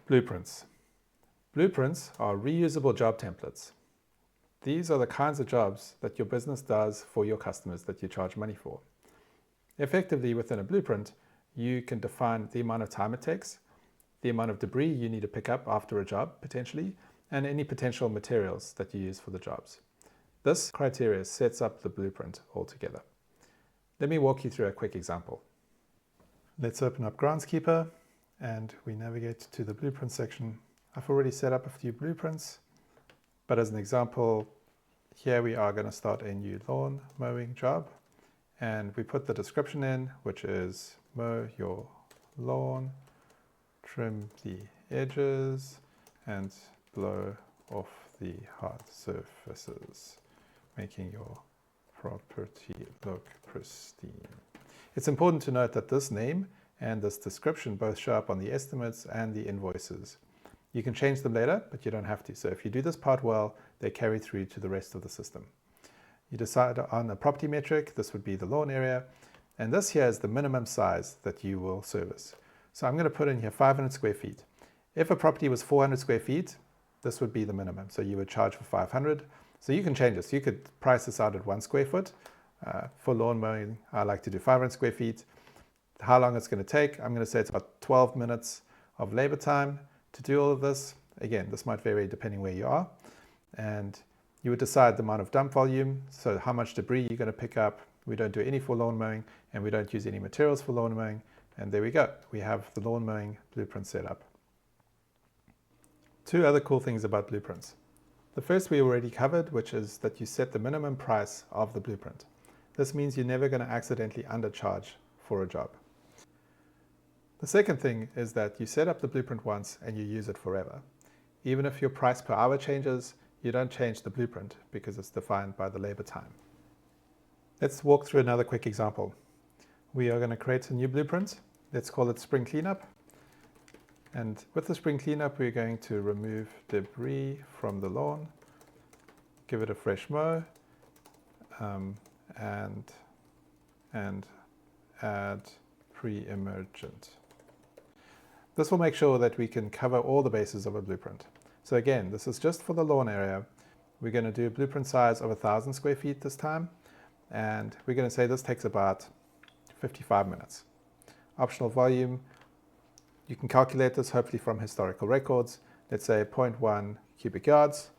Blueprints. Blueprints are reusable job templates. These are the kinds of jobs that your business does for your customers that you charge money for. Effectively, within a blueprint, you can define the amount of time it takes, the amount of debris you need to pick up after a job, potentially, and any potential materials that you use for the jobs. This criteria sets up the blueprint altogether. Let me walk you through a quick example. Let's open up Groundskeeper and we navigate to the blueprint section. I've already set up a few blueprints, but as an example, here we are going to start a new lawn mowing job, and we put the description in, which is mow your lawn, trim the edges, and blow off the hard surfaces, making your property look pristine. It's important to note that this name and this description both show up on the estimates and the invoices. You can change them later, but you don't have to. So if you do this part well, they carry through to the rest of the system. You decide on a property metric. This would be the lawn area. And this here is the minimum size that you will service. So I'm going to put in here 500 square feet. If a property was 400 square feet, this would be the minimum. So you would charge for 500. So you can change this. You could price this out at 1 square foot. For lawn mowing, I like to do 500 square feet. How long it's going to take, I'm going to say it's about 12 minutes of labor time to do all of this. Again, this might vary depending where you are. And you would decide the amount of dump volume, so how much debris you're going to pick up. We don't do any for lawn mowing, and we don't use any materials for lawn mowing. And there we go. We have the lawn mowing blueprint set up. Two other cool things about blueprints. The first we already covered, which is that you set the minimum price of the blueprint. This means you're never going to accidentally undercharge for a job. The second thing is that you set up the blueprint once and you use it forever. Even if your price per hour changes, you don't change the blueprint because it's defined by the labor time. Let's walk through another quick example. We are going to create a new blueprint. Let's call it spring cleanup. And with the spring cleanup, we're going to remove debris from the lawn, give it a fresh mow, and add pre-emergent. This will make sure that we can cover all the bases of a blueprint. So again, this is just for the lawn area. We're going to do a blueprint size of 1,000 square feet this time. And we're going to say this takes about 55 minutes. Optional volume, you can calculate this hopefully from historical records. Let's say 0.1 cubic yards.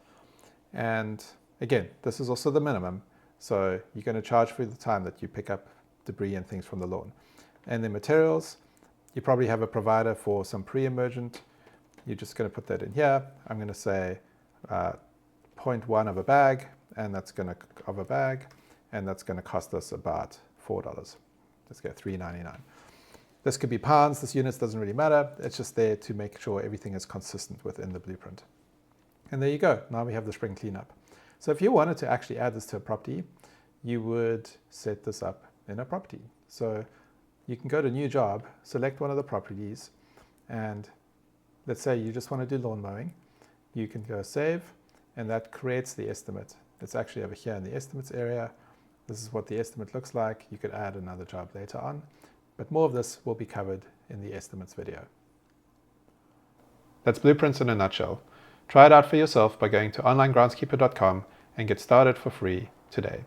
And again, this is also the minimum. So you're going to charge for the time that you pick up debris and things from the lawn. And the materials, you probably have a provider for some pre-emergent. You're just going to put that in here. I'm going to say 0.1 of a bag, and that's going to cost us about $4. Let's go $3.99. This could be pounds. This units doesn't really matter. It's just there to make sure everything is consistent within the blueprint. And there you go. Now we have the spring cleanup. So if you wanted to actually add this to a property, you would set this up in a property. So you can go to new job, select one of the properties, and let's say you just want to do lawn mowing. You can go save, and that creates the estimate. It's actually over here in the estimates area. This is what the estimate looks like. You could add another job later on, but more of this will be covered in the estimates video. That's blueprints in a nutshell. Try it out for yourself by going to onlinegroundskeeper.com and get started for free today.